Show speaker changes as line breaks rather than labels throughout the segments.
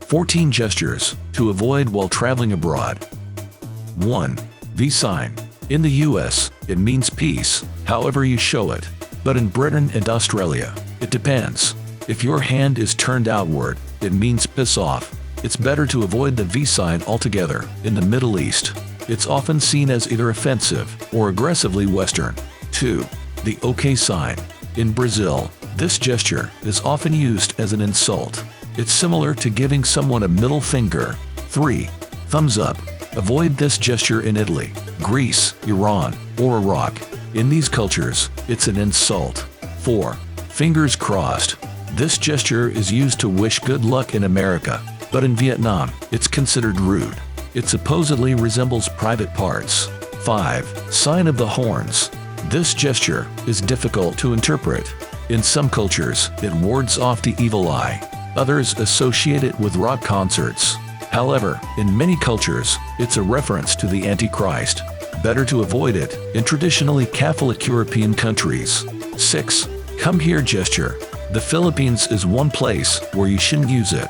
14 gestures to avoid while traveling abroad. 1. V sign. In the US, it means peace, however you show it. But in Britain and Australia, it depends. If your hand is turned outward, it means piss off. It's better to avoid the V sign altogether. In the Middle East, it's often seen as either offensive or aggressively Western. 2. The OK sign. In Brazil, this gesture is often used as an insult. It's similar to giving someone a middle finger. 3. Thumbs up. Avoid this gesture in Italy, Greece, Iran, or Iraq. In these cultures, it's an insult. 4. Fingers crossed. This gesture is used to wish good luck in America, but in Vietnam, it's considered rude. It supposedly resembles private parts. 5. Sign of the horns. This gesture is difficult to interpret. In some cultures, it wards off the evil eye. Others associate it with rock concerts. However, in many cultures, it's a reference to the Antichrist. Better to avoid it in traditionally Catholic European countries. 6. Come here gesture. The Philippines is one place where you shouldn't use it.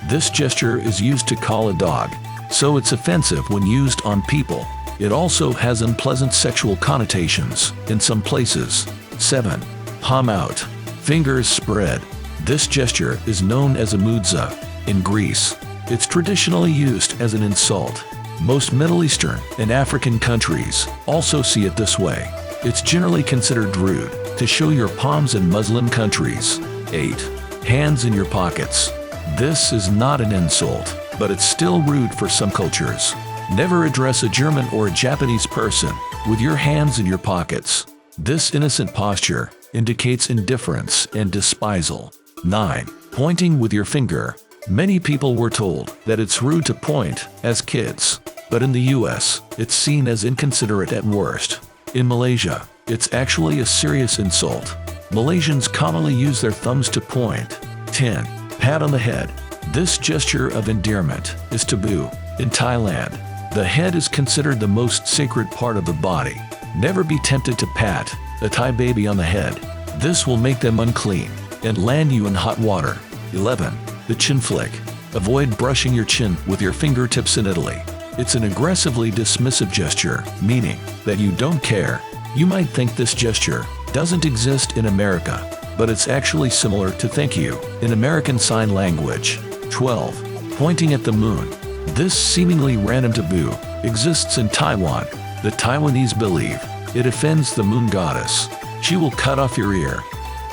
This gesture is used to call a dog, so it's offensive when used on people. It also has unpleasant sexual connotations in some places. 7. Palm out. Fingers spread. This gesture is known as a mudza. In Greece, it's traditionally used as an insult. Most Middle Eastern and African countries also see it this way. It's generally considered rude to show your palms in Muslim countries. 8. Hands in your pockets. This is not an insult, but it's still rude for some cultures. Never address a German or a Japanese person with your hands in your pockets. This innocent posture indicates indifference and despisal. 9. Pointing with your finger. Many people were told that it's rude to point as kids, but in the US, it's seen as inconsiderate at worst. In Malaysia, it's actually a serious insult. Malaysians commonly use their thumbs to point. 10. Pat on the head. This gesture of endearment is taboo. In Thailand, the head is considered the most sacred part of the body. Never be tempted to pat a Thai baby on the head. This will make them unclean and land you in hot water. 11. The chin flick. Avoid brushing your chin with your fingertips in Italy. It's an aggressively dismissive gesture, meaning that you don't care. You might think this gesture doesn't exist in America, but it's actually similar to thank you in American Sign Language. 12. Pointing at the moon. This seemingly random taboo exists in Taiwan. The Taiwanese believe it offends the moon goddess. She will cut off your ear,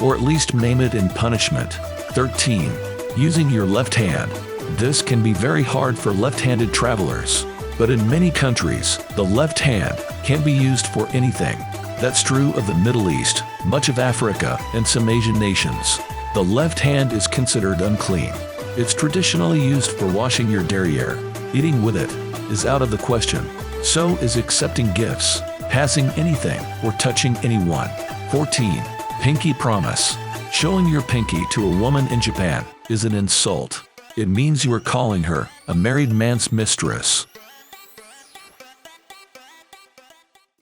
or at least maim it in punishment. 13. Using your left hand. This can be very hard for left-handed travelers, but in many countries, the left hand can be used for anything. That's true of the Middle East, much of Africa, and some Asian nations. The left hand is considered unclean. It's traditionally used for washing your derriere. Eating with it is out of the question. So is accepting gifts, passing anything, or touching anyone. 14. Pinky promise. Showing your pinky to a woman in Japan is an insult. It means you are calling her a married man's mistress.